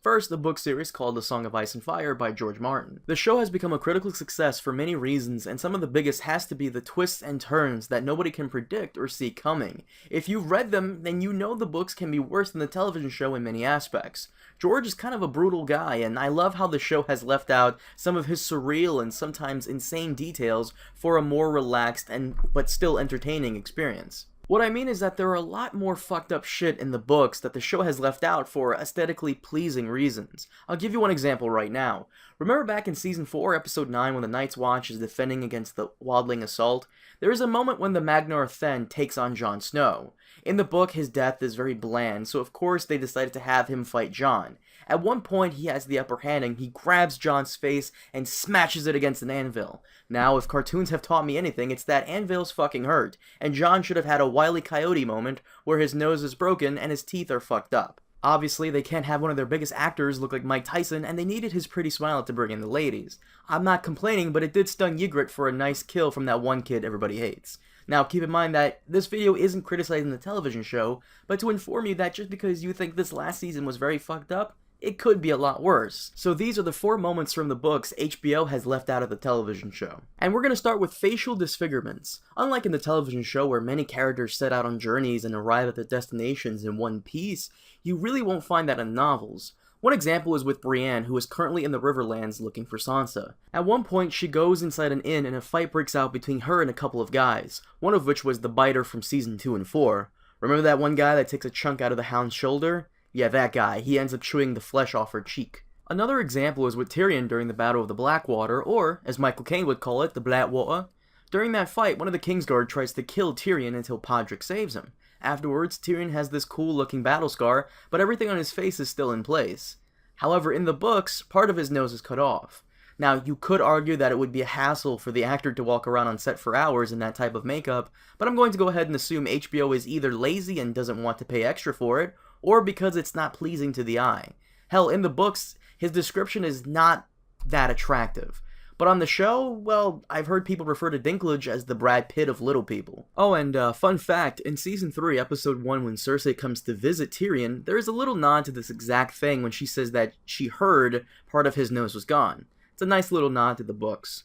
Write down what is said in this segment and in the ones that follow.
First, the book series called The Song of Ice and Fire by George Martin. The show has become a critical success for many reasons, and some of the biggest has to be the twists and turns that nobody can predict or see coming. If you've read them, then you know the books can be worse than the television show in many aspects. George is kind of a brutal guy, and I love how the show has left out some of his surreal and sometimes insane details for a more relaxed but still entertaining experience. What I mean is that there are a lot more fucked up shit in the books that the show has left out for aesthetically pleasing reasons. I'll give you one example right now. Remember back in Season 4, Episode 9, when the Night's Watch is defending against the Wildling Assault? There is a moment when the Magnar Then takes on Jon Snow. In the book, his death is very bland, so of course they decided to have him fight Jon. At one point, he has the upper hand and he grabs Jon's face and smashes it against an anvil. Now, if cartoons have taught me anything, it's that anvils fucking hurt, and Jon should have had a Wile E. Coyote moment where his nose is broken and his teeth are fucked up. Obviously, they can't have one of their biggest actors look like Mike Tyson, and they needed his pretty smile to bring in the ladies. I'm not complaining, but it did stun Ygritte for a nice kill from that one kid everybody hates. Now, keep in mind that this video isn't criticizing the television show, but to inform you that just because you think this last season was very fucked up, it could be a lot worse. So these are the 4 moments from the books HBO has left out of the television show. And we're going to start with facial disfigurements. Unlike in the television show where many characters set out on journeys and arrive at their destinations in one piece, you really won't find that in novels. One example is with Brienne, who is currently in the Riverlands looking for Sansa. At one point, she goes inside an inn and a fight breaks out between her and a couple of guys, one of which was the biter from Season 2 and 4. Remember that one guy that takes a chunk out of the Hound's shoulder? Yeah, that guy. He ends up chewing the flesh off her cheek. Another example is with Tyrion during the Battle of the Blackwater, or, as Michael Caine would call it, the Blackwater. During that fight, one of the Kingsguard tries to kill Tyrion until Podrick saves him. Afterwards, Tyrion has this cool-looking battle scar, but everything on his face is still in place. However, in the books, part of his nose is cut off. Now, you could argue that it would be a hassle for the actor to walk around on set for hours in that type of makeup, but I'm going to go ahead and assume HBO is either lazy and doesn't want to pay extra for it, or because it's not pleasing to the eye. Hell, in the books, his description is not that attractive. But on the show, well, I've heard people refer to Dinklage as the Brad Pitt of little people. Oh, and fun fact, in Season 3, Episode 1, when Cersei comes to visit Tyrion, there is a little nod to this exact thing when she says that she heard part of his nose was gone. It's a nice little nod to the books.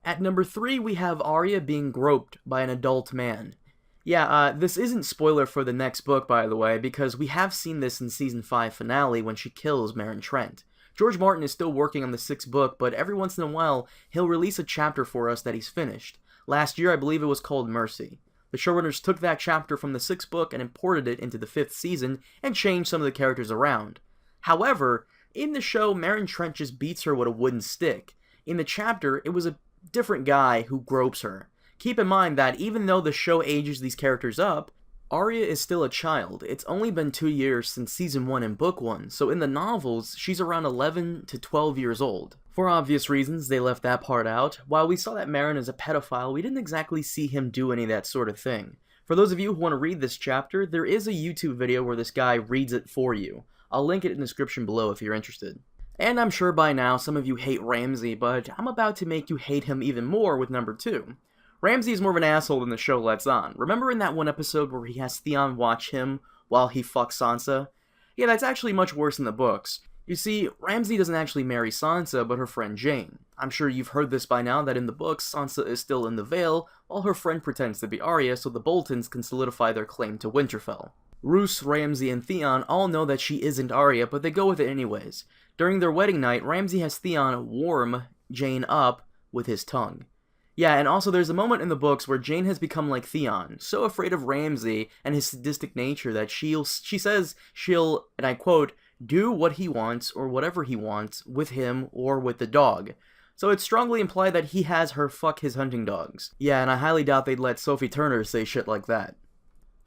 At number 3, we have Arya being groped by an adult man. Yeah, this isn't spoiler for the next book, by the way, because we have seen this in Season 5 finale when she kills Meryn Trent. George Martin is still working on the 6th book, but every once in a while, he'll release a chapter for us that he's finished. Last year, I believe it was called Mercy. The showrunners took that chapter from the 6th book and imported it into the 5th season, and changed some of the characters around. However, in the show, Meryn Trent just beats her with a wooden stick. In the chapter, it was a different guy who gropes her. Keep in mind that even though the show ages these characters up, Arya is still a child. It's only been 2 years since Season 1 and Book 1, so in the novels, she's around 11 to 12 years old. For obvious reasons, they left that part out. While we saw that Meryn is a pedophile, we didn't exactly see him do any of that sort of thing. For those of you who want to read this chapter, there is a YouTube video where this guy reads it for you. I'll link it in the description below if you're interested. And I'm sure by now some of you hate Ramsay, but I'm about to make you hate him even more with number 2. Ramsay is more of an asshole than the show lets on. Remember in that one episode where he has Theon watch him while he fucks Sansa? Yeah, that's actually much worse in the books. You see, Ramsay doesn't actually marry Sansa, but her friend Jaime. I'm sure you've heard this by now that in the books, Sansa is still in the Vale, while her friend pretends to be Arya so the Boltons can solidify their claim to Winterfell. Roose, Ramsay, and Theon all know that she isn't Arya, but they go with it anyways. During their wedding night, Ramsay has Theon warm Jane up with his tongue. Yeah, and also there's a moment in the books where Jane has become like Theon, so afraid of Ramsay and his sadistic nature that she says she'll, and I quote, do what he wants or whatever he wants with him or with the dog. So it's strongly implied that he has her fuck his hunting dogs. Yeah, and I highly doubt they'd let Sophie Turner say shit like that.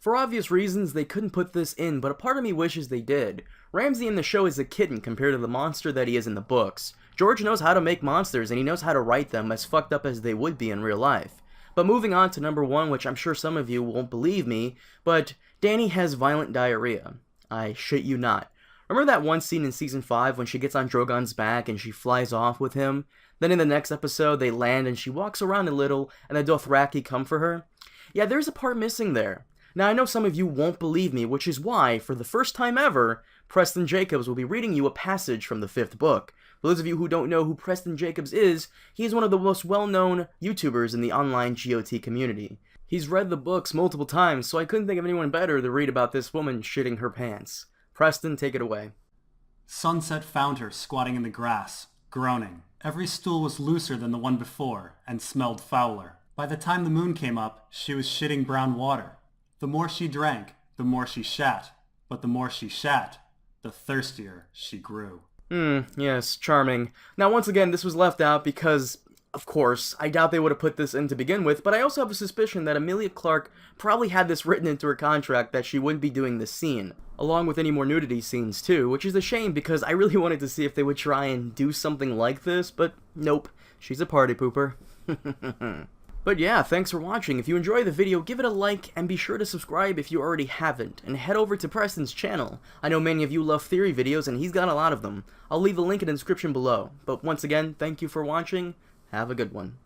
For obvious reasons, they couldn't put this in, but a part of me wishes they did. Ramsay in the show is a kitten compared to the monster that he is in the books. George knows how to make monsters, and he knows how to write them as fucked up as they would be in real life. But moving on to number 1, which I'm sure some of you won't believe me, but Dany has violent diarrhea. I shit you not. Remember that one scene in Season 5 when she gets on Drogon's back and she flies off with him? Then in the next episode, they land and she walks around a little, and the Dothraki come for her? Yeah, there's a part missing there. Now, I know some of you won't believe me, which is why, for the first time ever, Preston Jacobs will be reading you a passage from the 5th book. For those of you who don't know who Preston Jacobs is, he's one of the most well-known YouTubers in the online GOT community. He's read the books multiple times, so I couldn't think of anyone better to read about this woman shitting her pants. Preston, take it away. Sunset found her squatting in the grass, groaning. Every stool was looser than the one before, and smelled fouler. By the time the moon came up, she was shitting brown water. The more she drank, the more she shat. But the more she shat, the thirstier she grew. Yes, charming. Now once again, this was left out because, of course, I doubt they would have put this in to begin with, but I also have a suspicion that Emilia Clarke probably had this written into her contract that she wouldn't be doing this scene, along with any more nudity scenes too, which is a shame because I really wanted to see if they would try and do something like this, but nope, she's a party pooper. But yeah, thanks for watching. If you enjoyed the video, give it a like, and be sure to subscribe if you already haven't, and head over to Preston's channel. I know many of you love theory videos, and he's got a lot of them. I'll leave a link in the description below. But once again, thank you for watching. Have a good one.